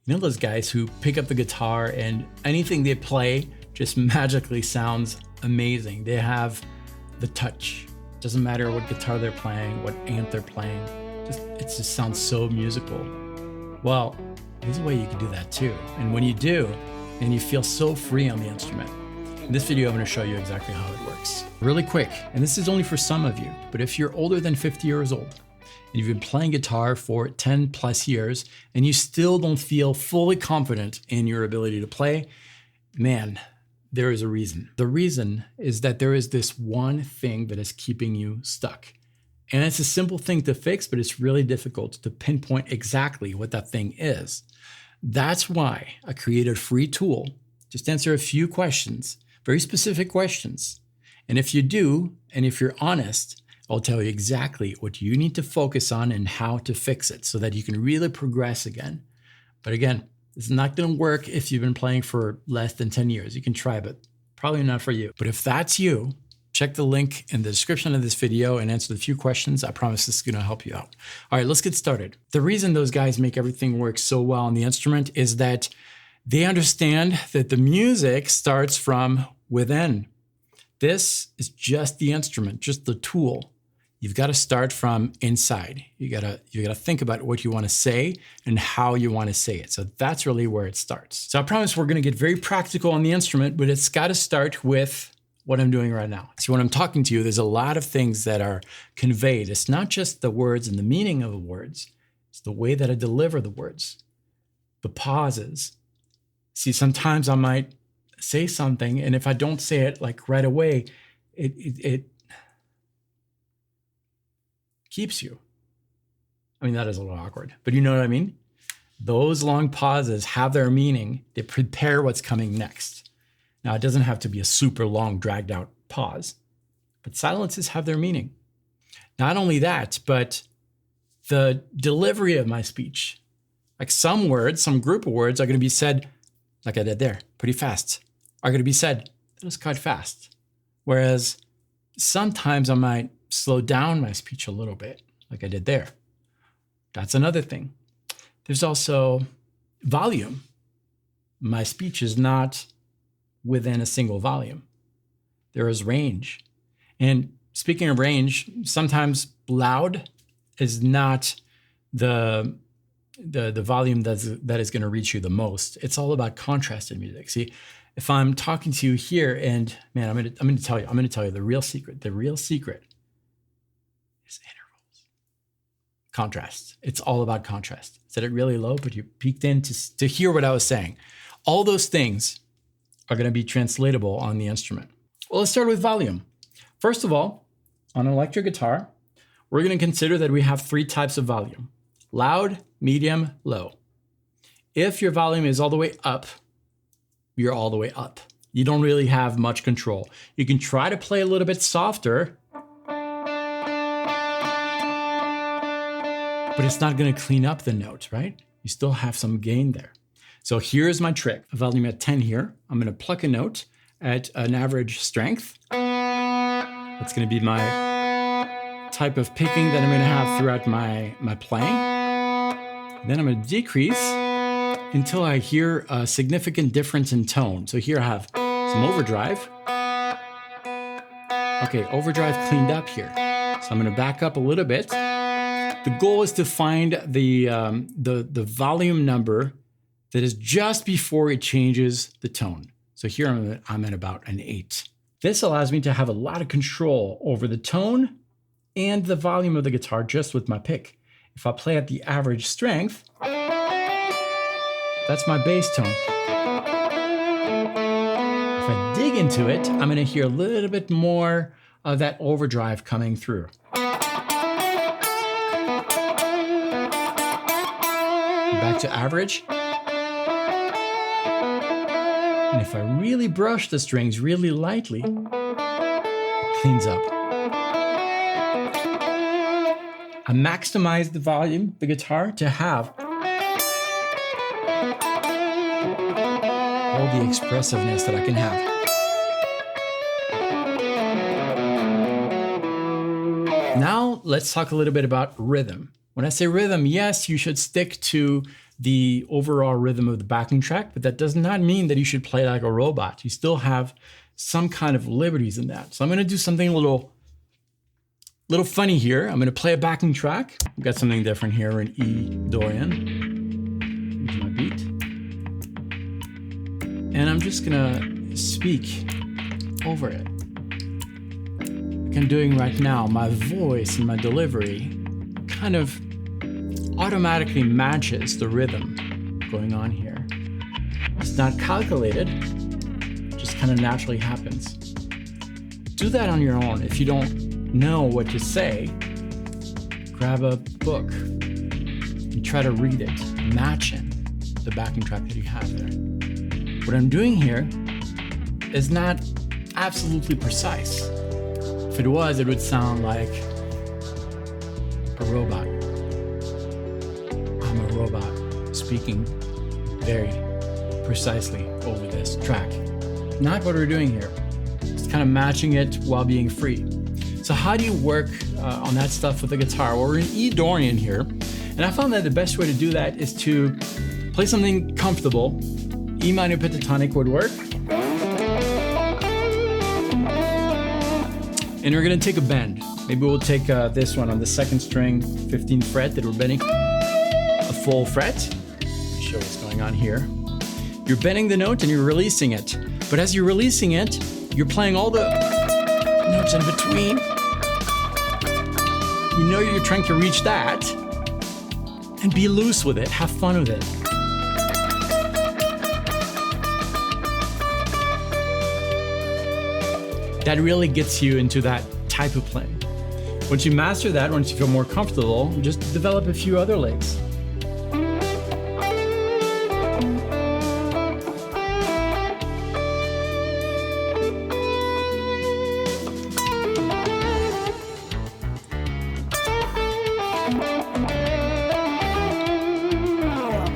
You know those guys who pick up the guitar and anything they play just magically sounds amazing. They have the touch. Doesn't matter what guitar they're playing, what amp they're playing. It just sounds so musical. Well, there's a way you can do that too. And when you do, and you feel so free on the instrument. In this video, I'm going to show you exactly how it works. Really quick, and this is only for some of you, but if you're older than 50 years old, and you've been playing guitar for 10 plus years, and you still don't feel fully confident in your ability to play, man, there is a reason. The reason is that there is this one thing that is keeping you stuck. And it's a simple thing to fix, but it's really difficult to pinpoint exactly what that thing is. That's why I created a free tool. Just answer a few questions, very specific questions. And if you do, and if you're honest, I'll tell you exactly what you need to focus on and how to fix it so that you can really progress again. But again, it's not going to work if you've been playing for less than 10 years. You can try, but probably not for you. But if that's you, check the link in the description of this video and answer the few questions. I promise this is going to help you out. All right, let's get started. The reason those guys make everything work so well on the instrument is that they understand that the music starts from within. This is just the instrument, just the tool. You've got to start from inside. You gotta think about what you want to say and how you want to say it. So that's really where it starts. So I promise we're going to get very practical on the instrument, but it's got to start with what I'm doing right now. See, when I'm talking to you, there's a lot of things that are conveyed. It's not just the words and the meaning of the words. It's the way that I deliver the words, the pauses. See, sometimes I might say something, and if I don't say it like right away, it keeps you. I mean, that is a little awkward, but you know what I mean? Those long pauses have their meaning. They prepare what's coming next. Now, it doesn't have to be a super long, dragged out pause, but silences have their meaning. Not only that, but the delivery of my speech. Like some words, some group of words are going to be said, like I did there, pretty fast, are going to be said, that was quite fast. Whereas sometimes I might slow down my speech a little bit, like I did there. That's another thing. There's also volume. My speech is not within a single volume. There is range. And speaking of range, sometimes loud is not the volume that is going to reach you the most. It's all about contrast in music. See, if I'm talking to you here, and man, I'm going to tell you the real secret. The real secret is intervals. Contrast. It's all about contrast. I said it really low, but you peeked in to hear what I was saying. All those things are going to be translatable on the instrument. Well, let's start with volume. First of all, on an electric guitar, we're going to consider that we have three types of volume: loud, medium, low. If your volume is all the way up, you're all the way up. You don't really have much control. You can try to play a little bit softer, but it's not going to clean up the note, right? You still have some gain there. So here's my trick. Volume at 10 here. I'm going to pluck a note at an average strength. That's going to be my type of picking that I'm going to have throughout my playing. Then I'm going to decrease until I hear a significant difference in tone. So here I have some overdrive. Okay, overdrive cleaned up here. So I'm going to back up a little bit. The goal is to find the volume number that is just before it changes the tone. So here I'm at about an 8. This allows me to have a lot of control over the tone and the volume of the guitar just with my pick. If I play at the average strength, that's my bass tone. If I dig into it, I'm going to hear a little bit more of that overdrive coming through. Back to average. And if I really brush the strings really lightly, it cleans up. I maximize the volume of the guitar to have all the expressiveness that I can have. Now let's talk a little bit about rhythm. When I say rhythm, yes, you should stick to the overall rhythm of the backing track, but that does not mean that you should play like a robot. You still have some kind of liberties in that. So I'm going to do something a little funny here. I'm going to play a backing track. I've got something different here in E Dorian. Here's my beat. And I'm just going to speak over it. Like I'm doing right now, my voice and my delivery kind of automatically matches the rhythm going on here. It's not calculated, it just kind of naturally happens. Do that on your own. If you don't know what to say, grab a book and try to read it, matching the backing track that you have there. What I'm doing here is not absolutely precise. If it was, it would sound like a robot. I'm a robot speaking very precisely over this track. Not what we're doing here. It's kind of matching it while being free. So how do you work on that stuff with the guitar? Well, we're in E Dorian here, and I found that the best way to do that is to play something comfortable. E minor pentatonic would work. And we're gonna take a bend. Maybe we'll take this one on the second string, 15th fret that we're bending a full fret. Let me show what's going on here. You're bending the note and you're releasing it. But as you're releasing it, you're playing all the notes in between. You know you're trying to reach that, and be loose with it, have fun with it. That really gets you into that type of playing. Once you master that, once you feel more comfortable, just develop a few other legs.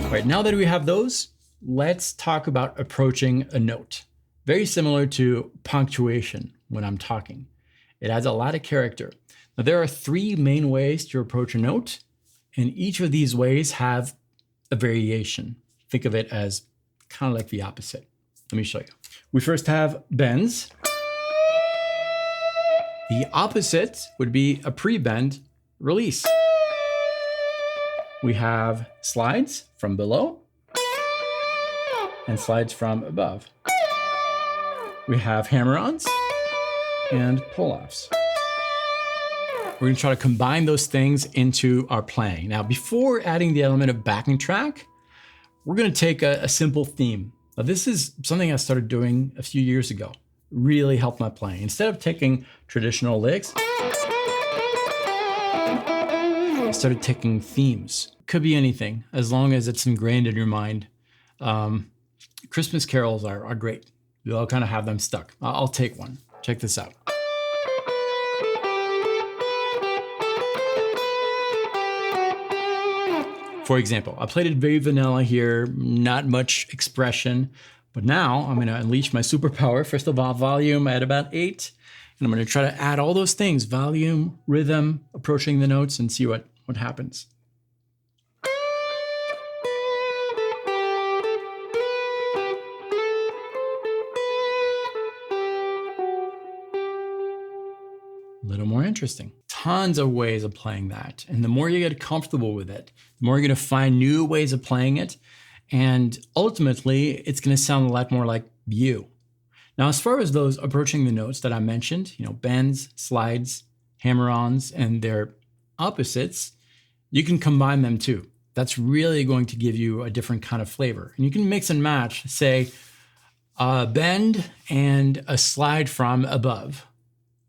All right, now that we have those, let's talk about approaching a note. Very similar to punctuation when I'm talking. It adds a lot of character. Now, there are three main ways to approach a note, and each of these ways have a variation. Think of it as kind of like the opposite. Let me show you. We first have bends. The opposite would be a pre-bend release. We have slides from below and slides from above. We have hammer-ons and pull-offs. We're gonna try to combine those things into our playing. Now, before adding the element of backing track, we're gonna take a simple theme. Now, this is something I started doing a few years ago. Really helped my playing. Instead of taking traditional licks, I started taking themes. Could be anything, as long as it's ingrained in your mind. Christmas carols are great. We all kind of have them stuck. I'll take one. Check this out. For example, I played it very vanilla here, not much expression, but now I'm gonna unleash my superpower. First of all, volume at about 8, and I'm gonna try to add all those things, volume, rhythm, approaching the notes, and see what happens. A little more interesting. Tons of ways of playing that. And the more you get comfortable with it, the more you're gonna find new ways of playing it. And ultimately, it's gonna sound a lot more like you. Now, as far as those approaching the notes that I mentioned, bends, slides, hammer-ons, and their opposites, you can combine them too. That's really going to give you a different kind of flavor. And you can mix and match, say, a bend and a slide from above.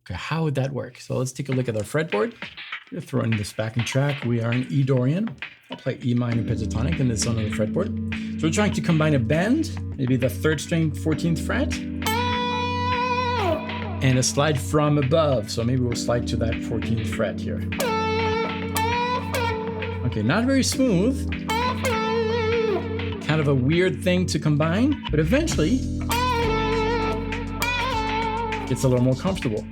Okay, how would that work? So let's take a look at our fretboard. We're throwing this backing track. We are in E Dorian. I'll play E minor pentatonic in this on the fretboard. So we're trying to combine a bend, maybe the 3rd string, 14th fret, and a slide from above. So maybe we'll slide to that 14th fret here. Okay, not very smooth. Kind of a weird thing to combine, but eventually it's a little more comfortable.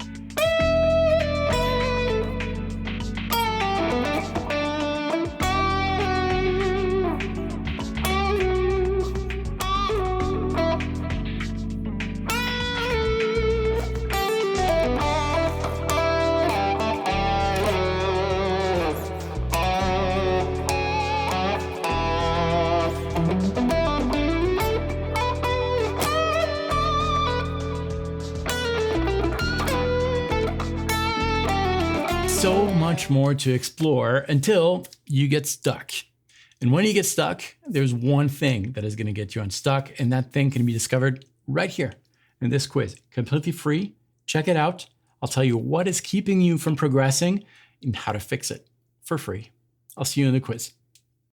so much more to explore until you get stuck. And when you get stuck, there's one thing that is going to get you unstuck, and that thing can be discovered right here in this quiz. Completely free. Check it out. I'll tell you what is keeping you from progressing and how to fix it for free. I'll see you in the quiz.